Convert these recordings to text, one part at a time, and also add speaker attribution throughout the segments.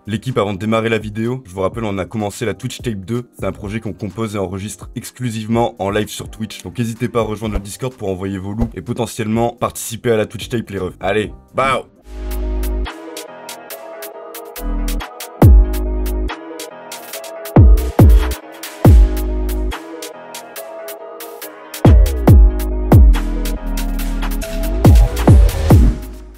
Speaker 1: L'équipe, avant de démarrer la vidéo, je vous rappelle, on a commencé la Twitch Tape 2. C'est un projet qu'on compose et enregistre exclusivement en live sur Twitch. Donc n'hésitez pas à rejoindre le Discord pour envoyer vos loops et potentiellement participer à la Twitch Tape les refs. Allez, bao!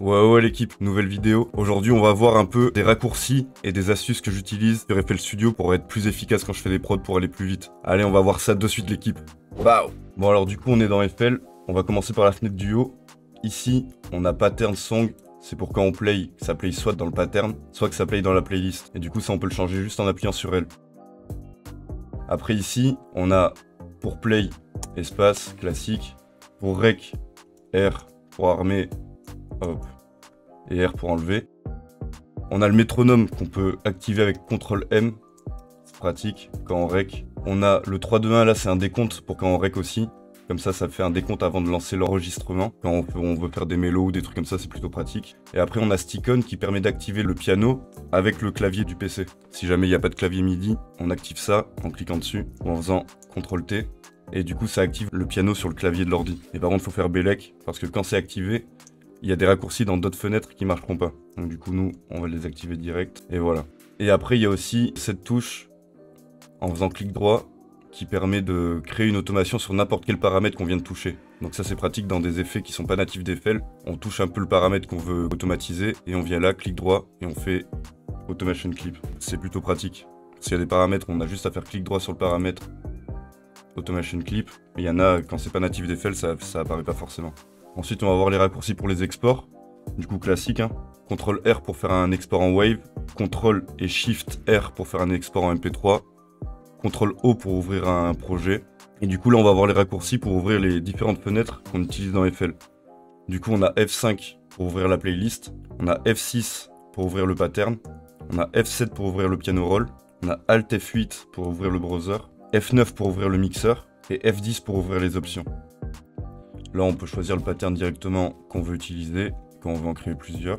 Speaker 1: Ouais l'équipe, nouvelle vidéo. Aujourd'hui on va voir un peu des raccourcis et des astuces que j'utilise sur FL Studio pour être plus efficace quand je fais des prods pour aller plus vite. Allez, on va voir ça de suite l'équipe. Wow. Bon alors du coup on est dans FL, on va commencer par la fenêtre du haut. Ici on a pattern song, c'est pour quand on play, ça play soit dans le pattern, soit que ça play dans la playlist. Et du coup ça on peut le changer juste en appuyant sur L. Après ici on a pour play, espace, classique, pour rec, R, pour armer, hop, et R pour enlever. On a le métronome qu'on peut activer avec CTRL M, c'est pratique quand on rec. On a le 3-2-1 là, c'est un décompte pour quand on rec aussi. Comme ça fait un décompte avant de lancer l'enregistrement. Quand on veut faire des mélos ou des trucs comme ça, c'est plutôt pratique. Et après on a Stick-On qui permet d'activer le piano avec le clavier du PC. Si jamais il n'y a pas de clavier MIDI, on active ça en cliquant dessus ou en faisant CTRL T. Et du coup ça active le piano sur le clavier de l'ordi. Et par contre il faut faire Bellec parce que quand c'est activé, il y a des raccourcis dans d'autres fenêtres qui marcheront pas. Donc du coup, nous, on va les activer direct. Et voilà. Et après, il y a aussi cette touche, en faisant clic droit, qui permet de créer une automation sur n'importe quel paramètre qu'on vient de toucher. Donc ça, c'est pratique dans des effets qui sont pas natifs d'FL. On touche un peu le paramètre qu'on veut automatiser, et on vient là, clic droit, et on fait Automation Clip. C'est plutôt pratique. S'il y a des paramètres, on a juste à faire clic droit sur le paramètre Automation Clip. Il y en a, quand c'est pas natif d'FL, ça apparaît pas forcément. Ensuite, on va voir les raccourcis pour les exports. Du coup, classique. Hein. CTRL R pour faire un export en Wave. CTRL et SHIFT R pour faire un export en MP3. CTRL O pour ouvrir un projet. Et du coup, là, on va voir les raccourcis pour ouvrir les différentes fenêtres qu'on utilise dans FL. Du coup, on a F5 pour ouvrir la playlist. On a F6 pour ouvrir le pattern. On a F7 pour ouvrir le piano roll. On a Alt F8 pour ouvrir le browser. F9 pour ouvrir le mixeur. Et F10 pour ouvrir les options. Là, on peut choisir le pattern directement qu'on veut utiliser, quand on veut en créer plusieurs,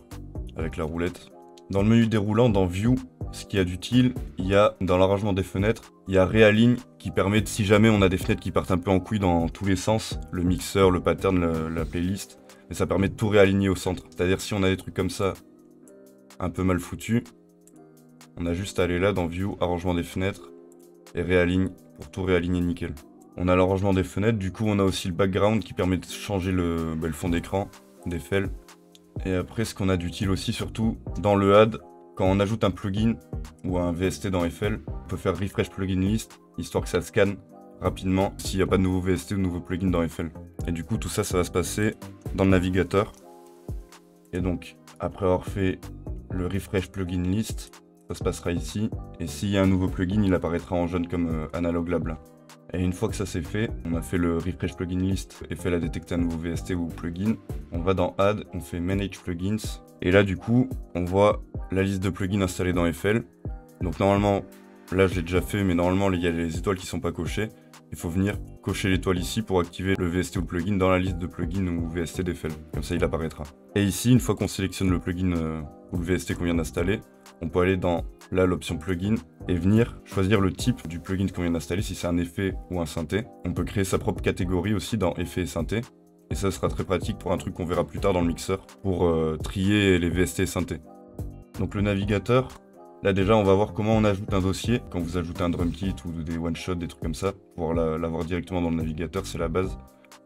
Speaker 1: avec la roulette. Dans le menu déroulant, dans View, ce qu'il y a d'utile, il y a, dans l'arrangement des fenêtres, il y a Réaligne qui permet, de, si jamais on a des fenêtres qui partent un peu en couille dans tous les sens, le mixeur, le pattern, la playlist, et ça permet de tout réaligner au centre. C'est-à-dire si on a des trucs comme ça, un peu mal foutus, on a juste à aller là, dans View, arrangement des fenêtres, et Réaligne, pour tout réaligner nickel. On a l'arrangement des fenêtres, du coup on a aussi le background qui permet de changer le fond d'écran des FL. Et après ce qu'on a d'utile aussi surtout dans le add, quand on ajoute un plugin ou un VST dans FL, on peut faire refresh plugin list, histoire que ça scanne rapidement s'il n'y a pas de nouveau VST ou de nouveau plugin dans FL. Et du coup tout ça, ça va se passer dans le navigateur. Et donc après avoir fait le refresh plugin list, ça se passera ici. Et s'il y a un nouveau plugin, il apparaîtra en jaune comme Analog Lab là. Et une fois que ça c'est fait, on a fait le refresh plugin list et fait la détecter un nouveau VST ou plugin. On va dans Add, on fait Manage Plugins. Et là du coup, on voit la liste de plugins installés dans FL. Donc normalement, là je l'ai déjà fait, mais normalement il y a les étoiles qui sont pas cochées. Il faut venir cocher l'étoile ici pour activer le VST ou le plugin dans la liste de plugins ou VST d'FL. Comme ça il apparaîtra. Et ici, une fois qu'on sélectionne le plugin ou le VST qu'on vient d'installer, on peut aller dans là l'option plugin et venir choisir le type du plugin qu'on vient d'installer, si c'est un effet ou un synthé. On peut créer sa propre catégorie aussi dans effet et synthé. Et ça sera très pratique pour un truc qu'on verra plus tard dans le mixeur, pour trier les VST et synthé. Donc le navigateur, là déjà on va voir comment on ajoute un dossier. Quand vous ajoutez un drum kit ou des one-shots, des trucs comme ça, pour l'avoir directement dans le navigateur, c'est la base.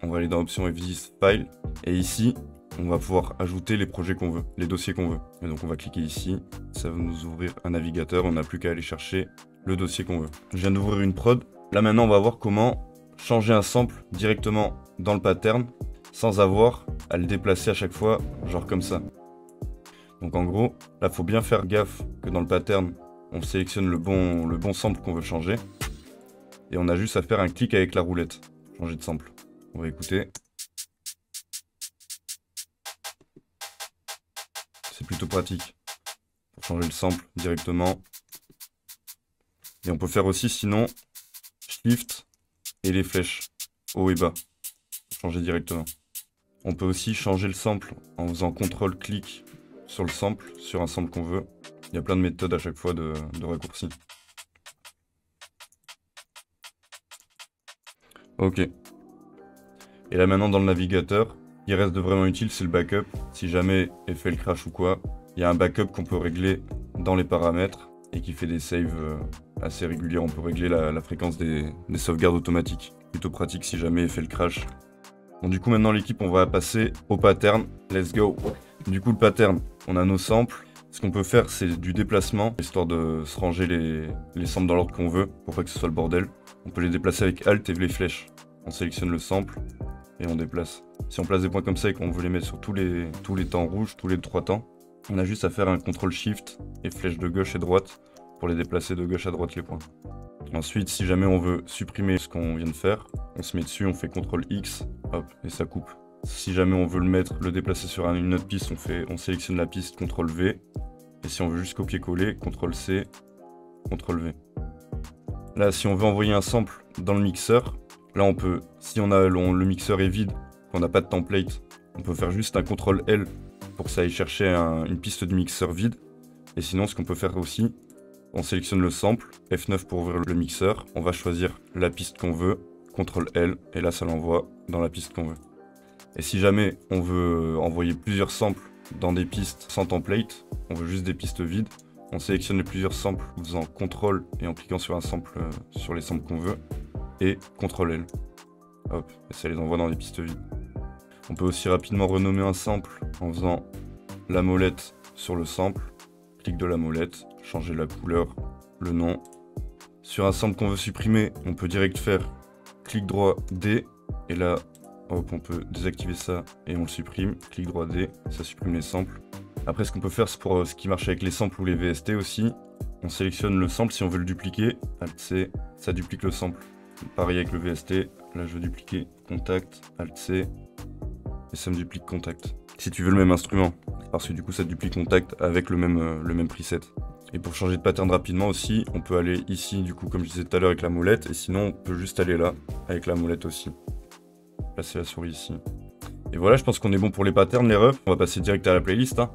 Speaker 1: On va aller dans option F10 File, et ici, on va pouvoir ajouter les projets qu'on veut, les dossiers qu'on veut. Et donc on va cliquer ici, ça va nous ouvrir un navigateur, on n'a plus qu'à aller chercher le dossier qu'on veut. Je viens d'ouvrir une prod, là maintenant on va voir comment changer un sample directement dans le pattern, sans avoir à le déplacer à chaque fois, genre comme ça. Donc en gros, là faut bien faire gaffe que dans le pattern, on sélectionne le bon sample qu'on veut changer. Et on a juste à faire un clic avec la roulette, changer de sample. On va écouter. C'est plutôt pratique pour changer le sample directement. Et on peut faire aussi sinon Shift et les flèches haut et bas pour changer directement. On peut aussi changer le sample en faisant CTRL-clic sur le sample, sur un sample qu'on veut. Il y a plein de méthodes à chaque fois de raccourcis. Ok. Et là maintenant dans le navigateur, ce qui reste de vraiment utile, c'est le backup. Si jamais FL crash ou quoi, il y a un backup qu'on peut régler dans les paramètres et qui fait des saves assez réguliers. On peut régler la fréquence des sauvegardes automatiques. Plutôt pratique si jamais FL crash. Bon, du coup maintenant l'équipe, on va passer au pattern. Let's go. Du coup le pattern, on a nos samples. Ce qu'on peut faire, c'est du déplacement, histoire de se ranger les samples dans l'ordre qu'on veut, pour pas que ce soit le bordel. On peut les déplacer avec Alt et les flèches. On sélectionne le sample et on déplace. Si on place des points comme ça et qu'on veut les mettre sur tous les temps rouges, tous les 3 temps, on a juste à faire un CTRL-SHIFT et flèche de gauche et droite pour les déplacer de gauche à droite les points. Ensuite, si jamais on veut supprimer ce qu'on vient de faire, on se met dessus, on fait CTRL-X, hop, et ça coupe. Si jamais on veut le déplacer sur une autre piste, on sélectionne la piste, CTRL-V. Et si on veut juste copier-coller, CTRL-C, CTRL-V. Là, si on veut envoyer un sample dans le mixeur, là on peut, si le mixeur est vide, qu'on n'a pas de template, on peut faire juste un CTRL-L pour que ça aille chercher une piste du mixeur vide. Et sinon, ce qu'on peut faire aussi, on sélectionne le sample, F9 pour ouvrir le mixeur, on va choisir la piste qu'on veut, CTRL-L, et là ça l'envoie dans la piste qu'on veut. Et si jamais on veut envoyer plusieurs samples dans des pistes sans template, on veut juste des pistes vides, on sélectionne les plusieurs samples en faisant CTRL et en cliquant sur un sample, sur les samples qu'on veut, et CTRL-L. Hop, et ça les envoie dans des pistes vides. On peut aussi rapidement renommer un sample en faisant la molette sur le sample, clic de la molette, changer la couleur, le nom. Sur un sample qu'on veut supprimer, on peut direct faire clic droit D, et là, hop, on peut désactiver ça et on le supprime. Clic droit D, ça supprime les samples. Après, ce qu'on peut faire, c'est pour ce qui marche avec les samples ou les VST aussi. On sélectionne le sample si on veut le dupliquer. Alt-C, ça duplique le sample. Pareil avec le VST. Là, je veux dupliquer contact. Alt-C. Et ça me duplique contact. Si tu veux le même instrument. Parce que du coup, ça duplique contact avec le même preset. Et pour changer de pattern rapidement aussi, on peut aller ici, du coup, comme je disais tout à l'heure, avec la molette. Et sinon, on peut juste aller là, avec la molette aussi. Placer la souris ici. Et voilà, je pense qu'on est bon pour les patterns, les refs. On va passer direct à la playlist. Hein.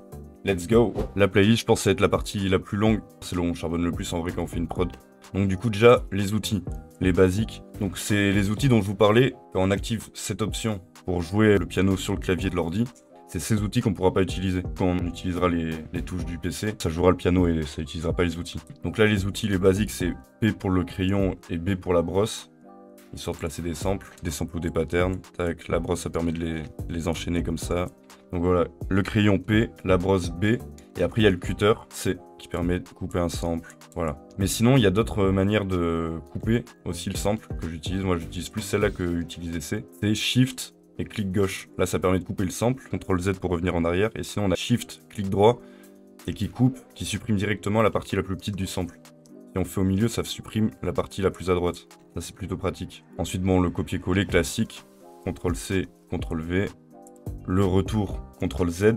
Speaker 1: Let's go. La playlist, je pense, ça va être la partie la plus longue. C'est là où on charbonne le plus en vrai quand on fait une prod. Donc du coup, déjà, les outils, les basiques. Donc c'est les outils dont je vous parlais. Quand on active cette option pour jouer le piano sur le clavier de l'ordi, c'est ces outils qu'on ne pourra pas utiliser. Quand on utilisera les touches du PC, ça jouera le piano et ça n'utilisera pas les outils. Donc là, les outils, les basiques, c'est P pour le crayon et B pour la brosse. Histoire de placer des samples ou des patterns. Tac, la brosse, ça permet de les enchaîner comme ça. Donc voilà, le crayon P, la brosse B, et après il y a le cutter C, qui permet de couper un sample. Voilà. Mais sinon, il y a d'autres manières de couper aussi le sample que j'utilise. Moi, j'utilise plus celle-là que utiliser C. C'est Shift et clic gauche. Là, ça permet de couper le sample. CTRL Z pour revenir en arrière. Et sinon, on a Shift, clic droit, et qui coupe, qui supprime directement la partie la plus petite du sample. Si on fait au milieu, ça supprime la partie la plus à droite. Ça, c'est plutôt pratique. Ensuite, bon, le copier-coller classique. CTRL-C, CTRL-V. Le retour, CTRL-Z.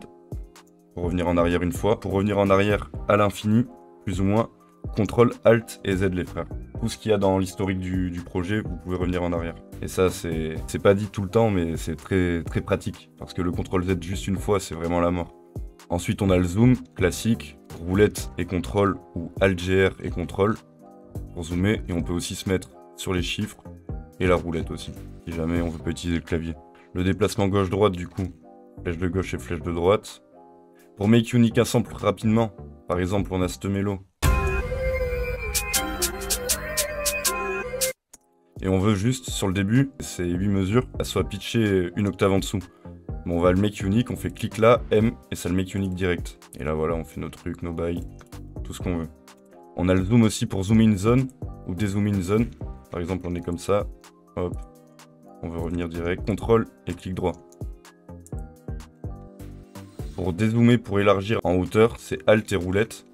Speaker 1: Pour revenir en arrière une fois. Pour revenir en arrière à l'infini, plus ou moins, CTRL-ALT et Z, les frères. Tout ce qu'il y a dans l'historique du projet, vous pouvez revenir en arrière. Et ça, c'est pas dit tout le temps, mais c'est très, très pratique. Parce que le CTRL-Z juste une fois, c'est vraiment la mort. Ensuite, on a le zoom, classique, roulette et contrôle, ou Alt-GR et contrôle, pour zoomer. Et on peut aussi se mettre sur les chiffres, et la roulette aussi, si jamais on veut pas utiliser le clavier. Le déplacement gauche-droite, du coup, flèche de gauche et flèche de droite. Pour make unique un sample rapidement, par exemple, on a cette mélo. Et on veut juste, sur le début, ces 8 mesures, qu'elle soit pitchée une octave en dessous. Bon, on va le make unique, on fait clic là, M, et ça le make unique direct. Et là, voilà, on fait nos trucs, nos bails, tout ce qu'on veut. On a le zoom aussi pour zoomer une zone, ou dézoomer une zone. Par exemple, on est comme ça, hop, on veut revenir direct, contrôle et clic droit. Pour dézoomer, pour élargir en hauteur, c'est Alt et roulette.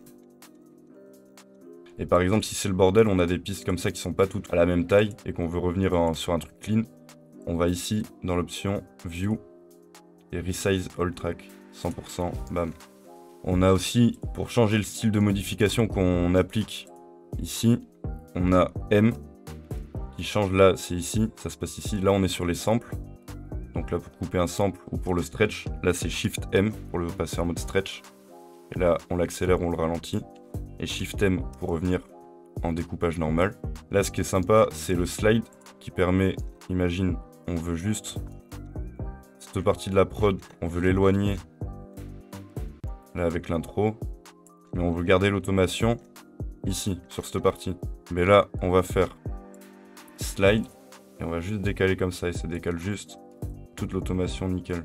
Speaker 1: Et par exemple, si c'est le bordel, on a des pistes comme ça qui sont pas toutes à la même taille et qu'on veut revenir sur un truc clean. On va ici, dans l'option View, et Resize All Track, 100%, bam. On a aussi, pour changer le style de modification qu'on applique ici, on a M, qui change là, c'est ici, ça se passe ici. Là, on est sur les samples. Donc là, pour couper un sample ou pour le stretch, là, c'est Shift M pour le passer en mode stretch. Et là, on l'accélère, on le ralentit. Et Shift M pour revenir en découpage normal. Là, ce qui est sympa, c'est le slide qui permet, imagine, on veut juste cette partie de la prod, on veut l'éloigner là avec l'intro, mais on veut garder l'automation ici, sur cette partie. Mais là, on va faire slide et on va juste décaler comme ça et ça décale juste toute l'automation nickel.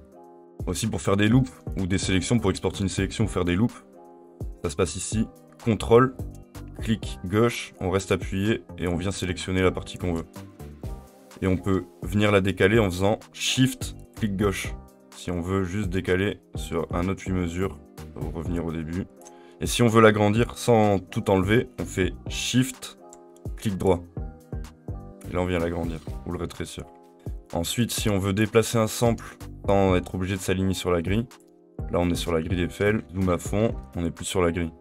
Speaker 1: Aussi pour faire des loops ou des sélections, pour exporter une sélection ou faire des loops, ça se passe ici, CTRL, clic gauche, on reste appuyé et on vient sélectionner la partie qu'on veut. Et on peut venir la décaler en faisant Shift, clic gauche. Si on veut juste décaler sur un autre 8 mesures, pour revenir au début. Et si on veut l'agrandir sans tout enlever, on fait Shift, clic droit. Et là on vient l'agrandir ou le rétrécir. Ensuite, si on veut déplacer un sample sans être obligé de s'aligner sur la grille, là on est sur la grille d'Eiffel, zoom à fond, on n'est plus sur la grille.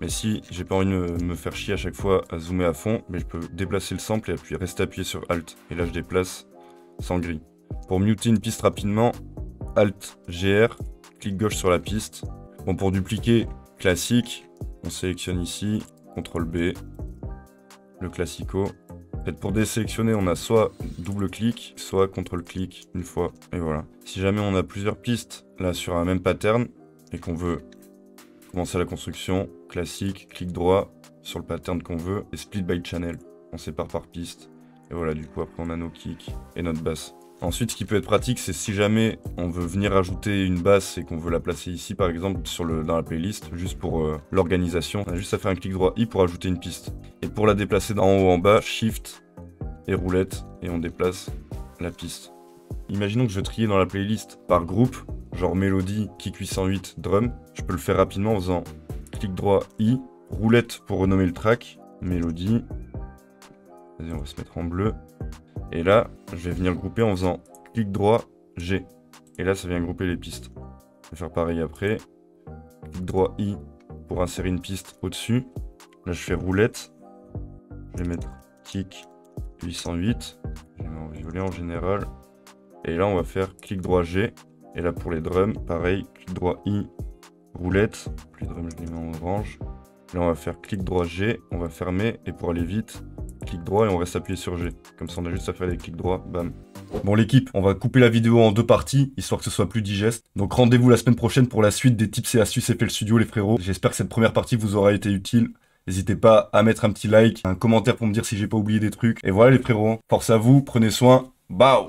Speaker 1: Mais si j'ai pas envie de me faire chier à chaque fois à zoomer à fond, mais je peux déplacer le sample et rester appuyé sur Alt. Et là je déplace sans grille. Pour muter une piste rapidement, Alt GR, clic gauche sur la piste. Bon, pour dupliquer classique, on sélectionne ici, CTRL B, le classico. Et pour désélectionner, on a soit double clic, soit CTRL clic une fois, et voilà. Si jamais on a plusieurs pistes là sur un même pattern et qu'on veut commencer la construction, classique, clic droit sur le pattern qu'on veut et split by channel. On sépare par piste. Et voilà, du coup après on a nos kicks et notre basse. Ensuite, ce qui peut être pratique, c'est si jamais on veut venir ajouter une basse et qu'on veut la placer ici par exemple dans la playlist, juste pour l'organisation, on a juste à faire un clic droit I pour ajouter une piste. Et pour la déplacer d'en haut en bas, Shift et roulette et on déplace la piste. Imaginons que je veux trier dans la playlist par groupe, genre mélodie, kick 808, drum. Je peux le faire rapidement en faisant clic droit I, roulette pour renommer le track, mélodie. Vas-y, on va se mettre en bleu. Et là, je vais venir grouper en faisant clic droit G. Et là, ça vient grouper les pistes. Je vais faire pareil après. Clic droit I pour insérer une piste au-dessus. Là, je fais roulette. Je vais mettre kick 808. Je vais mettre en violet en général. Et là, on va faire clic droit G. Et là, pour les drums, pareil, clic droit I, roulette. Les drums, je les mets en orange. Là, on va faire clic droit G. On va fermer. Et pour aller vite, clic droit et on reste appuyé sur G. Comme ça, on a juste à faire des clics droits. Bam. Bon, l'équipe, on va couper la vidéo en 2 parties, histoire que ce soit plus digeste. Donc, rendez-vous la semaine prochaine pour la suite des tips et astuces FL Studio, les frérots. J'espère que cette première partie vous aura été utile. N'hésitez pas à mettre un petit like, un commentaire pour me dire si j'ai pas oublié des trucs. Et voilà, les frérots. Force à vous, prenez soin. Bao!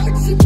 Speaker 1: Sexy